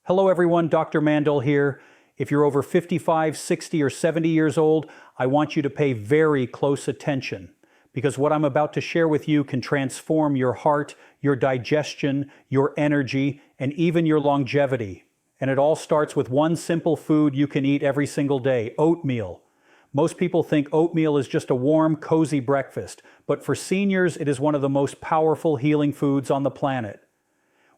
Hello everyone, Dr. Mandell here. If you're over 55, 60, or 70 years old, I want you to pay very close attention because what I'm about to share with you can transform your heart, your digestion, your energy, and even your longevity. And it all starts with one simple food you can eat every single day: oatmeal. Most people think oatmeal is just a warm, cozy breakfast, but for seniors, it is one of the most powerful healing foods on the planet.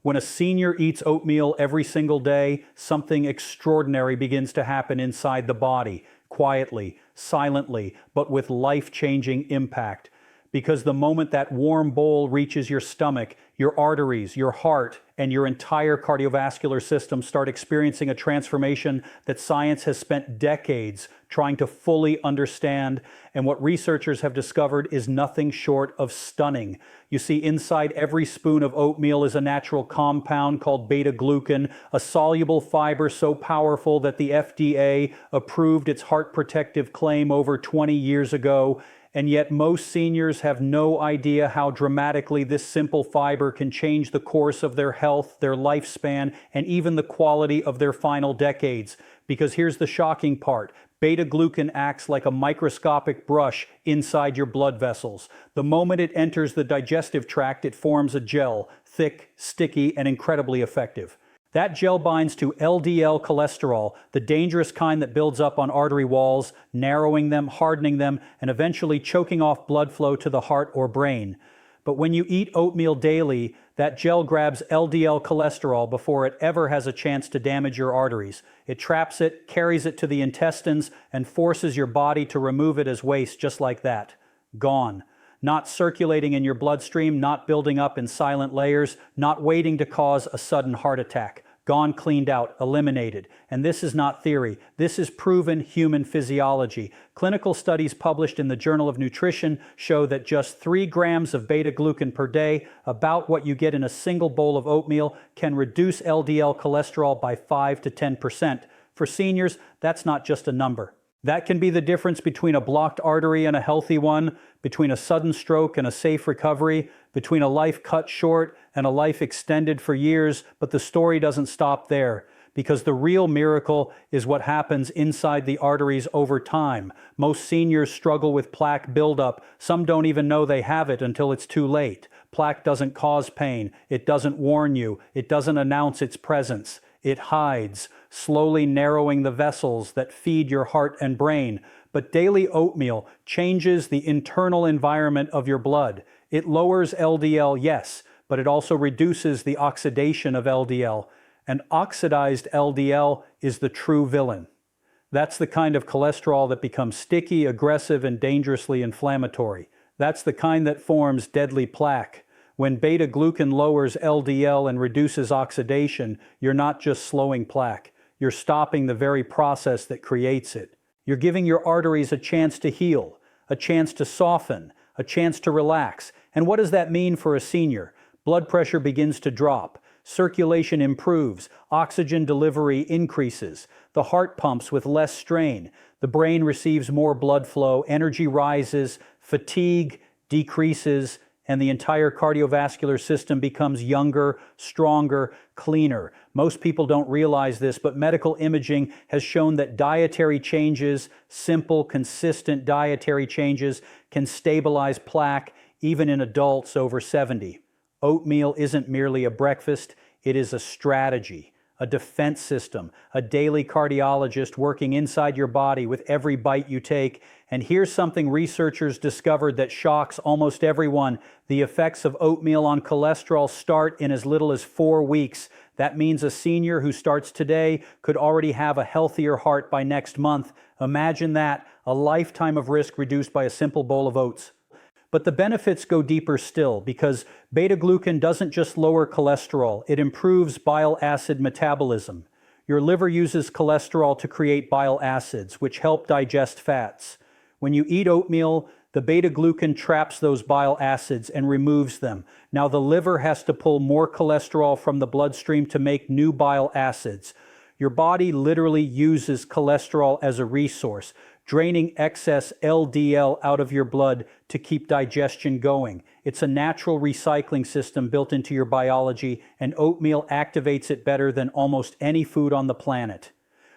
When a senior eats oatmeal every single day, something extraordinary begins to happen inside the body, quietly, silently, but with life-changing impact. Because the moment that warm bowl reaches your stomach, your arteries, your heart, and your entire cardiovascular system start experiencing a transformation that science has spent decades trying to fully understand, and what researchers have discovered is nothing short of stunning. You see, inside every spoon of oatmeal is a natural compound called beta-glucan, a soluble fiber so powerful that the FDA approved its heart protective claim over 20 years ago. And yet most seniors have no idea how dramatically this simple fiber can change the course of their health, their lifespan, and even the quality of their final decades. Because here's the shocking part: beta-glucan acts like a microscopic brush inside your blood vessels. The moment it enters the digestive tract, it forms a gel, thick, sticky, and incredibly effective. That gel binds to LDL cholesterol, the dangerous kind that builds up on artery walls, narrowing them, hardening them, and eventually choking off blood flow to the heart or brain. But when you eat oatmeal daily, that gel grabs LDL cholesterol before it ever has a chance to damage your arteries. It traps it, carries it to the intestines, and forces your body to remove it as waste just like that. Gone. Not circulating in your bloodstream, not building up in silent layers, not waiting to cause a sudden heart attack. Gone, cleaned out, eliminated. And this is not theory. This is proven human physiology. Clinical studies published in the Journal of Nutrition show that just 3 grams of beta-glucan per day, about what you get in a single bowl of oatmeal, can reduce LDL cholesterol by 5 to 10%. For seniors, that's not just a number. That can be the difference between a blocked artery and a healthy one, between a sudden stroke and a safe recovery, between a life cut short and a life extended for years. But the story doesn't stop there, because the real miracle is what happens inside the arteries over time. Most seniors struggle with plaque buildup. Some don't even know they have it until it's too late. Plaque doesn't cause pain. It doesn't warn you. It doesn't announce its presence. It hides, slowly narrowing the vessels that feed your heart and brain. But daily oatmeal changes the internal environment of your blood. It lowers LDL, yes, but it also reduces the oxidation of LDL. And oxidized LDL is the true villain. That's the kind of cholesterol that becomes sticky, aggressive, and dangerously inflammatory. That's the kind that forms deadly plaque. When beta-glucan lowers LDL and reduces oxidation, you're not just slowing plaque. You're stopping the very process that creates it. You're giving your arteries a chance to heal, a chance to soften, a chance to relax. And what does that mean for a senior? Blood pressure begins to drop. Circulation improves. Oxygen delivery increases. The heart pumps with less strain. The brain receives more blood flow. Energy rises. Fatigue decreases. And the entire cardiovascular system becomes younger, stronger, cleaner. Most people don't realize this, but medical imaging has shown that dietary changes, simple, consistent dietary changes, can stabilize plaque even in adults over 70. Oatmeal isn't merely a breakfast, it is a strategy, a defense system, a daily cardiologist working inside your body with every bite you take. And here's something researchers discovered that shocks almost everyone. The effects of oatmeal on cholesterol start in as little as 4 weeks. That means a senior who starts today could already have a healthier heart by next month. Imagine that, a lifetime of risk reduced by a simple bowl of oats. But the benefits go deeper still, because beta-glucan doesn't just lower cholesterol, it improves bile acid metabolism. Your liver uses cholesterol to create bile acids, which help digest fats. When you eat oatmeal, the beta-glucan traps those bile acids and removes them. Now the liver has to pull more cholesterol from the bloodstream to make new bile acids. Your body literally uses cholesterol as a resource, draining excess LDL out of your blood to keep digestion going. It's a natural recycling system built into your biology, and oatmeal activates it better than almost any food on the planet.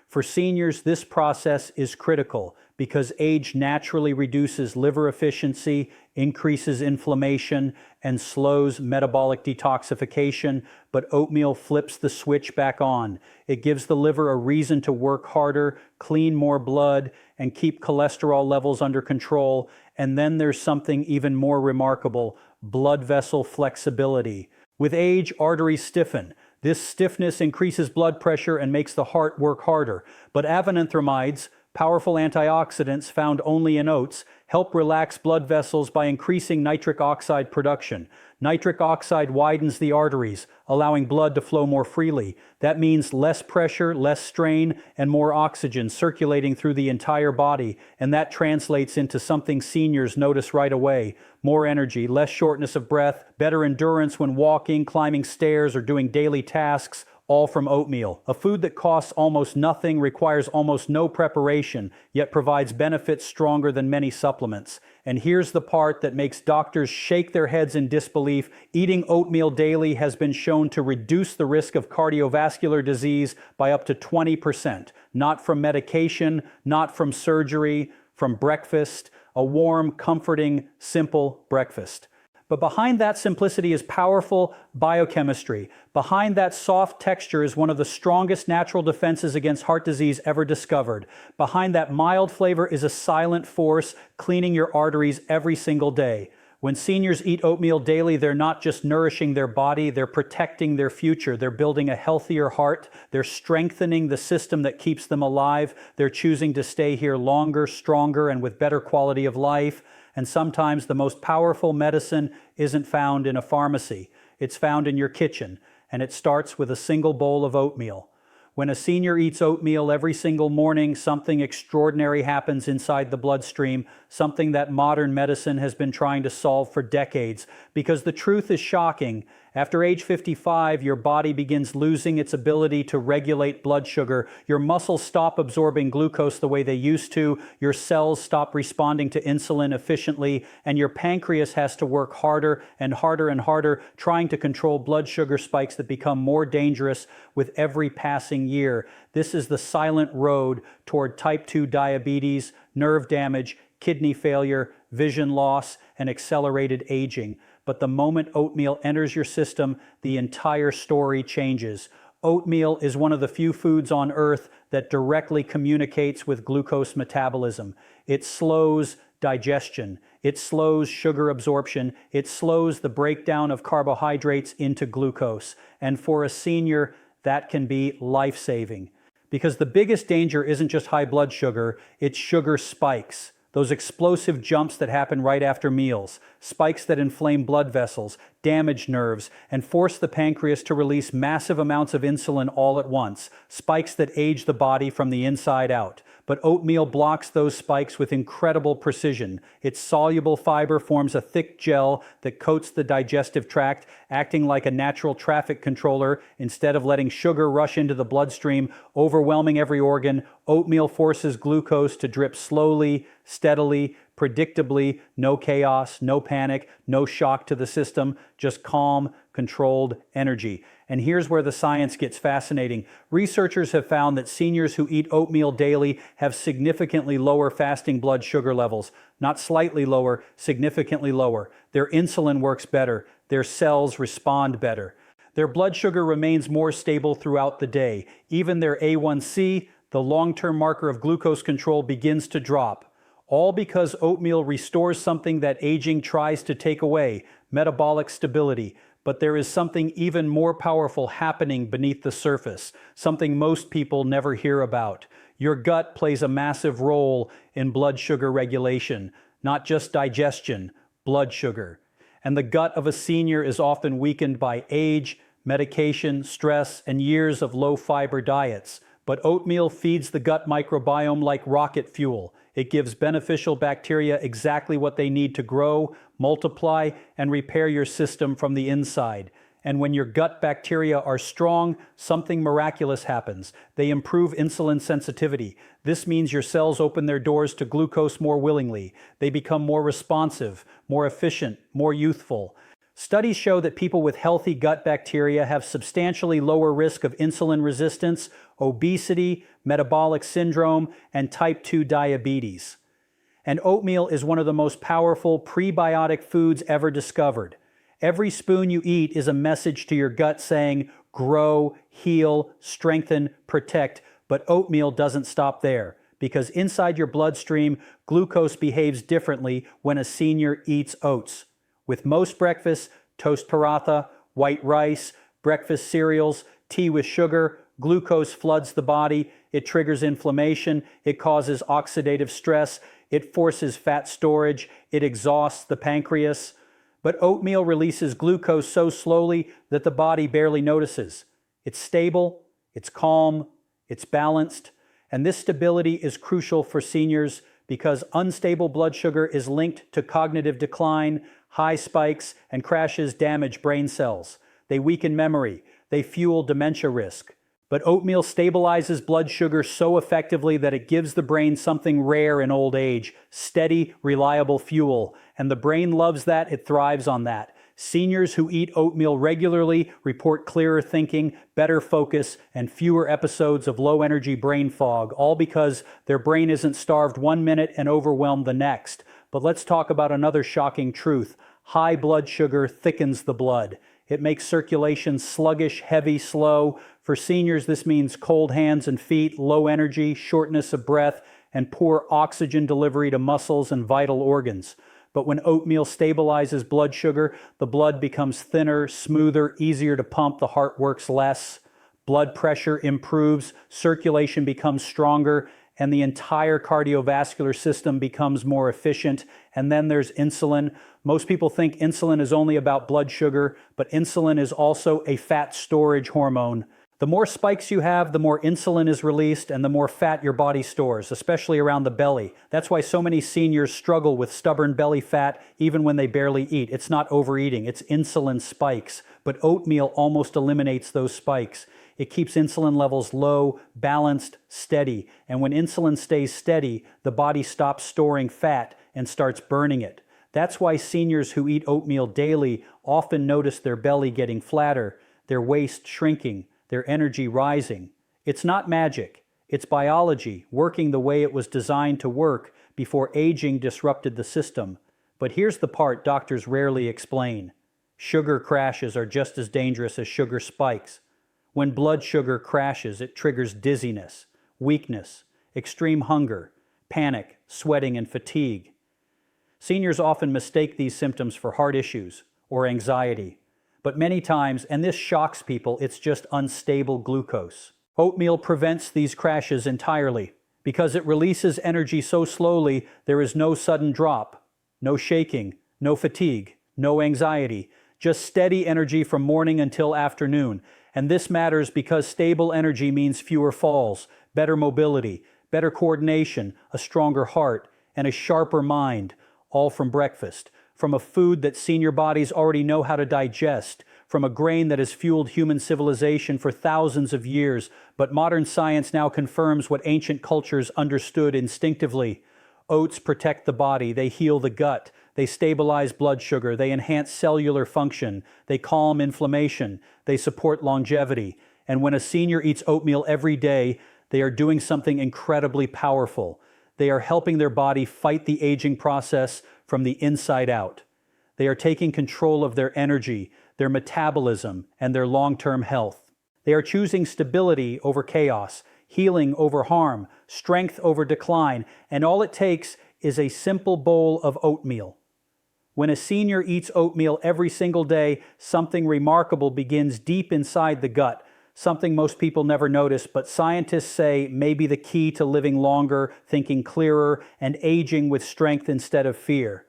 For seniors, this process is critical because age naturally reduces liver efficiency, increases inflammation, and slows metabolic detoxification, but oatmeal flips the switch back on. It gives the liver a reason to work harder, clean more blood, and keep cholesterol levels under control. And then there's something even more remarkable: blood vessel flexibility. With age, arteries stiffen. This stiffness increases blood pressure and makes the heart work harder. But avenanthramides, powerful antioxidants found only in oats, help relax blood vessels by increasing nitric oxide production. Nitric oxide widens the arteries, allowing blood to flow more freely. That means less pressure, less strain, and more oxygen circulating through the entire body, and that translates into something seniors notice right away: more energy, less shortness of breath, better endurance when walking, climbing stairs, or doing daily tasks, all from oatmeal. A food that costs almost nothing, requires almost no preparation, yet provides benefits stronger than many supplements. And here's the part that makes doctors shake their heads in disbelief: eating oatmeal daily has been shown to reduce the risk of cardiovascular disease by up to 20%. Not from medication, not from surgery, from breakfast, a warm, comforting, simple breakfast. But behind that simplicity is powerful biochemistry. Behind that soft texture is one of the strongest natural defenses against heart disease ever discovered. Behind that mild flavor is a silent force cleaning your arteries every single day. When seniors eat oatmeal daily, they're not just nourishing their body, they're protecting their future. They're building a healthier heart. They're strengthening the system that keeps them alive. They're choosing to stay here longer, stronger, and with better quality of life. And sometimes the most powerful medicine isn't found in a pharmacy. It's found in your kitchen, and it starts with a single bowl of oatmeal. When a senior eats oatmeal every single morning, something extraordinary happens inside the bloodstream, something that modern medicine has been trying to solve for decades. Because the truth is shocking. After age 55, your body begins losing its ability to regulate blood sugar. Your muscles stop absorbing glucose the way they used to. Your cells stop responding to insulin efficiently. And your pancreas has to work harder and harder and harder, trying to control blood sugar spikes that become more dangerous with every passing year. This is the silent road toward type 2 diabetes, nerve damage, kidney failure, vision loss, and accelerated aging. But the moment oatmeal enters your system, the entire story changes. Oatmeal is one of the few foods on earth that directly communicates with glucose metabolism. It slows digestion. It slows sugar absorption. It slows the breakdown of carbohydrates into glucose. And for a senior, that can be life-saving. Because the biggest danger isn't just high blood sugar, it's sugar spikes. Those explosive jumps that happen right after meals, spikes that inflame blood vessels, damage nerves, and force the pancreas to release massive amounts of insulin all at once, spikes that age the body from the inside out. But oatmeal blocks those spikes with incredible precision. Its soluble fiber forms a thick gel that coats the digestive tract, acting like a natural traffic controller. Instead of letting sugar rush into the bloodstream, overwhelming every organ, oatmeal forces glucose to drip slowly, steadily, predictably. No chaos, no panic, no shock to the system, just calm, controlled energy. And here's where the science gets fascinating. Researchers have found that seniors who eat oatmeal daily have significantly lower fasting blood sugar levels. Not slightly lower, significantly lower. Their insulin works better. Their cells respond better. Their blood sugar remains more stable throughout the day. Even their A1C, the long-term marker of glucose control, begins to drop. All because oatmeal restores something that aging tries to take away: metabolic stability. But there is something even more powerful happening beneath the surface, something most people never hear about. Your gut plays a massive role in blood sugar regulation, not just digestion, blood sugar. And the gut of a senior is often weakened by age, medication, stress, and years of low-fiber diets. But oatmeal feeds the gut microbiome like rocket fuel. It gives beneficial bacteria exactly what they need to grow, multiply, and repair your system from the inside. And when your gut bacteria are strong, something miraculous happens. They improve insulin sensitivity. This means your cells open their doors to glucose more willingly. They become more responsive, more efficient, more youthful. Studies show that people with healthy gut bacteria have substantially lower risk of insulin resistance, obesity, metabolic syndrome, and type 2 diabetes. And oatmeal is one of the most powerful prebiotic foods ever discovered. Every spoon you eat is a message to your gut saying, grow, heal, strengthen, protect. But oatmeal doesn't stop there, because inside your bloodstream, glucose behaves differently when a senior eats oats. With most breakfasts, toast paratha, white rice, breakfast cereals, tea with sugar, glucose floods the body, it triggers inflammation, it causes oxidative stress, it forces fat storage, it exhausts the pancreas. But oatmeal releases glucose so slowly that the body barely notices. It's stable, it's calm, it's balanced, and this stability is crucial for seniors because unstable blood sugar is linked to cognitive decline, high spikes, and crashes damage brain cells. They weaken memory, they fuel dementia risk. But oatmeal stabilizes blood sugar so effectively that it gives the brain something rare in old age, steady, reliable fuel. And the brain loves that, it thrives on that. Seniors who eat oatmeal regularly report clearer thinking, better focus, and fewer episodes of low-energy brain fog, all because their brain isn't starved 1 minute and overwhelmed the next. But let's talk about another shocking truth. High blood sugar thickens the blood. It makes circulation sluggish, heavy, slow. For seniors, this means cold hands and feet, low energy, shortness of breath, and poor oxygen delivery to muscles and vital organs. But when oatmeal stabilizes blood sugar, the blood becomes thinner, smoother, easier to pump, the heart works less, blood pressure improves, circulation becomes stronger, and the entire cardiovascular system becomes more efficient. And then there's insulin. Most people think insulin is only about blood sugar, but insulin is also a fat storage hormone. The more spikes you have, the more insulin is released and the more fat your body stores, especially around the belly. That's why so many seniors struggle with stubborn belly fat even when they barely eat. It's not overeating, it's insulin spikes. But oatmeal almost eliminates those spikes. It keeps insulin levels low, balanced, steady. And when insulin stays steady, the body stops storing fat and starts burning it. That's why seniors who eat oatmeal daily often notice their belly getting flatter, their waist shrinking, their energy rising. It's not magic. It's biology working the way it was designed to work before aging disrupted the system. But here's the part doctors rarely explain. Sugar crashes are just as dangerous as sugar spikes. When blood sugar crashes, it triggers dizziness, weakness, extreme hunger, panic, sweating, and fatigue. Seniors often mistake these symptoms for heart issues or anxiety. But many times, and this shocks people, it's just unstable glucose. Oatmeal prevents these crashes entirely. Because it releases energy so slowly, there is no sudden drop, no shaking, no fatigue, no anxiety, just steady energy from morning until afternoon. And this matters because stable energy means fewer falls, better mobility, better coordination, a stronger heart, and a sharper mind, all from breakfast. From a food that senior bodies already know how to digest, from a grain that has fueled human civilization for thousands of years, but modern science now confirms what ancient cultures understood instinctively. Oats protect the body, they heal the gut, they stabilize blood sugar, they enhance cellular function, they calm inflammation, they support longevity. And when a senior eats oatmeal every day, they are doing something incredibly powerful. They are helping their body fight the aging process from the inside out. They are taking control of their energy, their metabolism, and their long-term health. They are choosing stability over chaos, healing over harm, strength over decline, and all it takes is a simple bowl of oatmeal. When a senior eats oatmeal every single day, something remarkable begins deep inside the gut, something most people never notice, but scientists say may be the key to living longer, thinking clearer, and aging with strength instead of fear.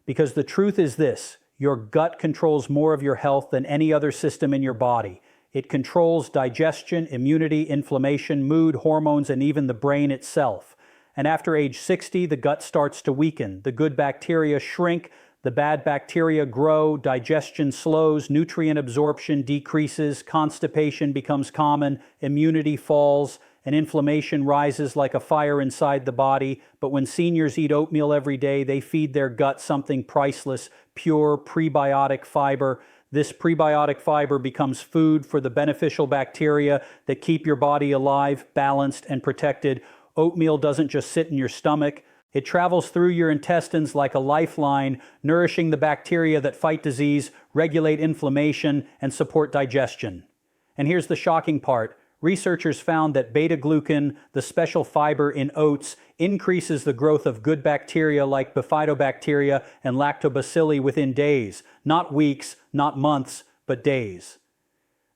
Because the truth is this, your gut controls more of your health than any other system in your body. It controls digestion, immunity, inflammation, mood, hormones, and even the brain itself. And after age 60, the gut starts to weaken. The good bacteria shrink, The bad bacteria grow, digestion slows, nutrient absorption decreases, constipation becomes common, immunity falls, and inflammation rises like a fire inside the body. But when seniors eat oatmeal every day, they feed their gut something priceless, pure prebiotic fiber. This prebiotic fiber becomes food for the beneficial bacteria that keep your body alive, balanced, and protected. Oatmeal doesn't just sit in your stomach. It travels through your intestines like a lifeline, nourishing the bacteria that fight disease, regulate inflammation, and support digestion. And here's the shocking part. Researchers found that beta-glucan, the special fiber in oats, increases the growth of good bacteria like bifidobacteria and lactobacilli within days, not weeks, not months, but days.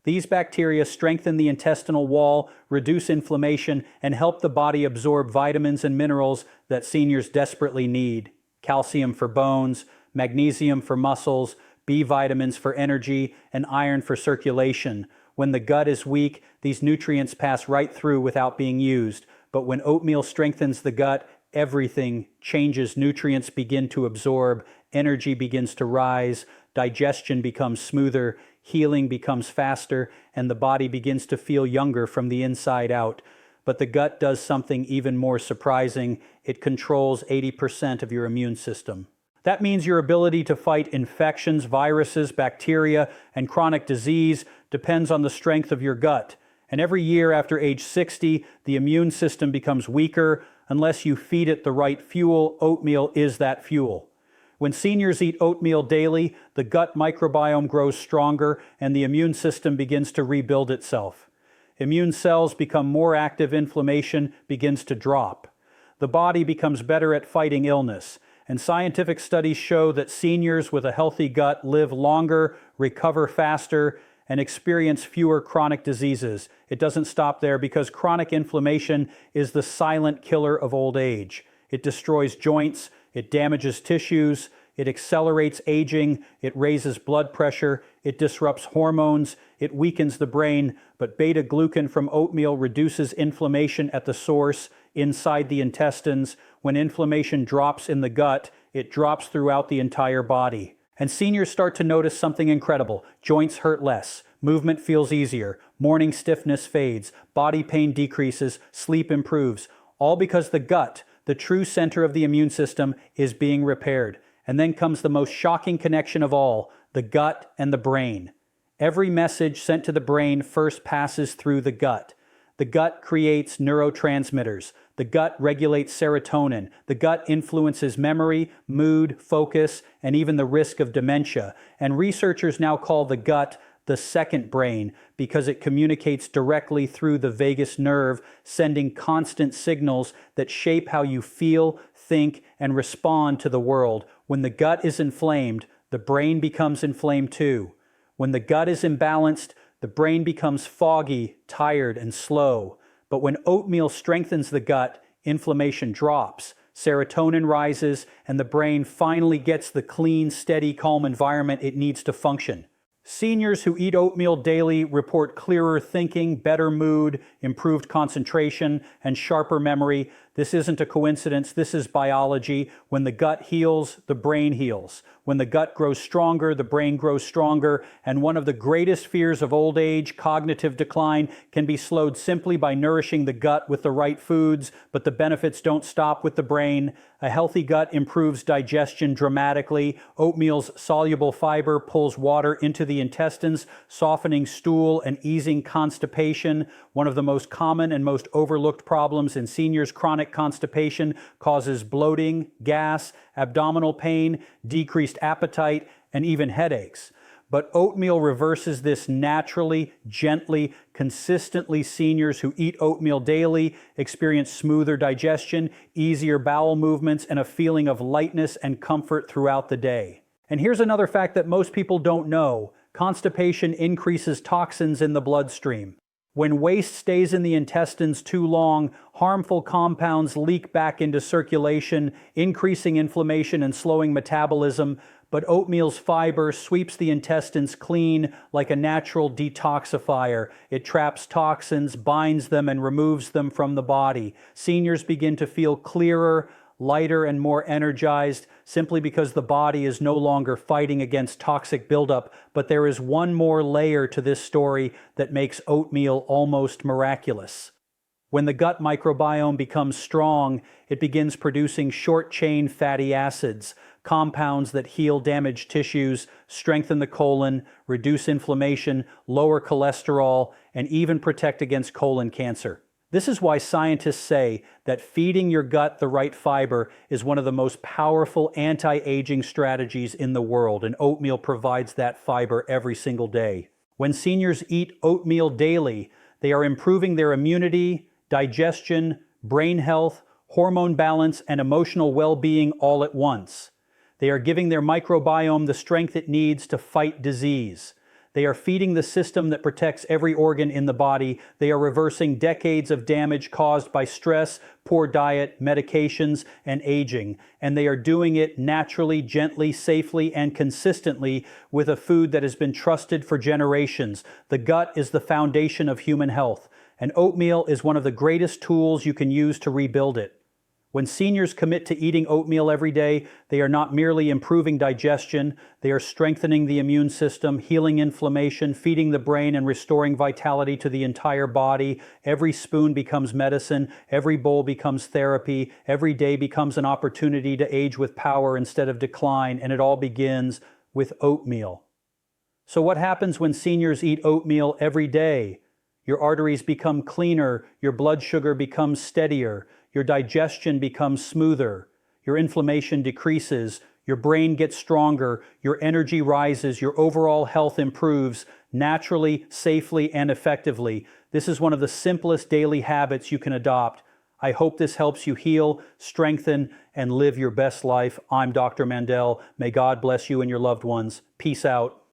These bacteria strengthen the intestinal wall, reduce inflammation, and help the body absorb vitamins and minerals that seniors desperately need. Calcium for bones, magnesium for muscles, B vitamins for energy, and iron for circulation. When the gut is weak, these nutrients pass right through without being used. But when oatmeal strengthens the gut, everything changes. Nutrients begin to absorb, energy begins to rise, digestion becomes smoother, healing becomes faster, and the body begins to feel younger from the inside out. But the gut does something even more surprising. It controls 80% of your immune system. That means your ability to fight infections, viruses, bacteria, and chronic disease depends on the strength of your gut. And every year after age 60, the immune system becomes weaker unless you feed it the right fuel. Oatmeal is that fuel. When seniors eat oatmeal daily, the gut microbiome grows stronger and the immune system begins to rebuild itself. Immune cells become more active, inflammation begins to drop. The body becomes better at fighting illness. And scientific studies show that seniors with a healthy gut live longer, recover faster, and experience fewer chronic diseases. It doesn't stop there because chronic inflammation is the silent killer of old age. It destroys joints, it damages tissues, it accelerates aging, it raises blood pressure, it disrupts hormones, it weakens the brain, but beta-glucan from oatmeal reduces inflammation at the source, inside the intestines. When inflammation drops in the gut, it drops throughout the entire body. And seniors start to notice something incredible. Joints hurt less, movement feels easier, morning stiffness fades, body pain decreases, sleep improves, all because the gut, the true center of the immune system, is being repaired. And then comes the most shocking connection of all, the gut and the brain. Every message sent to the brain first passes through the gut. The gut creates neurotransmitters. The gut regulates serotonin. The gut influences memory, mood, focus, and even the risk of dementia. And researchers now call the gut the second brain because it communicates directly through the vagus nerve, sending constant signals that shape how you feel, think, and respond to the world. When the gut is inflamed, the brain becomes inflamed too. When the gut is imbalanced, the brain becomes foggy, tired, and slow. But when oatmeal strengthens the gut, inflammation drops, serotonin rises, and the brain finally gets the clean, steady, calm environment it needs to function. Seniors who eat oatmeal daily report clearer thinking, better mood, improved concentration, and sharper memory. This isn't a coincidence, this is biology. When the gut heals, the brain heals. When the gut grows stronger, the brain grows stronger. And one of the greatest fears of old age, cognitive decline, can be slowed simply by nourishing the gut with the right foods, but the benefits don't stop with the brain. A healthy gut improves digestion dramatically. Oatmeal's soluble fiber pulls water into the intestines, softening stool and easing constipation. One of the most common and most overlooked problems in seniors, chronic constipation, causes bloating, gas, abdominal pain, decreased appetite, and even headaches. But oatmeal reverses this naturally, gently, consistently. Seniors who eat oatmeal daily experience smoother digestion, easier bowel movements, and a feeling of lightness and comfort throughout the day. And here's another fact that most people don't know. Constipation increases toxins in the bloodstream. When waste stays in the intestines too long, harmful compounds leak back into circulation, increasing inflammation and slowing metabolism. But oatmeal's fiber sweeps the intestines clean like a natural detoxifier. It traps toxins, binds them, and removes them from the body. Seniors begin to feel clearer, lighter and more energized, simply because the body is no longer fighting against toxic buildup. But there is one more layer to this story that makes oatmeal almost miraculous. When the gut microbiome becomes strong, it begins producing short-chain fatty acids, compounds that heal damaged tissues, strengthen the colon, reduce inflammation, lower cholesterol, and even protect against colon cancer. This is why scientists say that feeding your gut the right fiber is one of the most powerful anti-aging strategies in the world, and oatmeal provides that fiber every single day. When seniors eat oatmeal daily, they are improving their immunity, digestion, brain health, hormone balance, and emotional well-being all at once. They are giving their microbiome the strength it needs to fight disease. They are feeding the system that protects every organ in the body. They are reversing decades of damage caused by stress, poor diet, medications, and aging. And they are doing it naturally, gently, safely, and consistently with a food that has been trusted for generations. The gut is the foundation of human health, and oatmeal is one of the greatest tools you can use to rebuild it. When seniors commit to eating oatmeal every day, they are not merely improving digestion, they are strengthening the immune system, healing inflammation, feeding the brain, and restoring vitality to the entire body. Every spoon becomes medicine, every bowl becomes therapy, every day becomes an opportunity to age with power instead of decline, and it all begins with oatmeal. So what happens when seniors eat oatmeal every day? Your arteries become cleaner, your blood sugar becomes steadier, your digestion becomes smoother, your inflammation decreases, your brain gets stronger, your energy rises, your overall health improves naturally, safely, and effectively. This is one of the simplest daily habits you can adopt. I hope this helps you heal, strengthen, and live your best life. I'm Dr. Mandell. May God bless you and your loved ones. Peace out.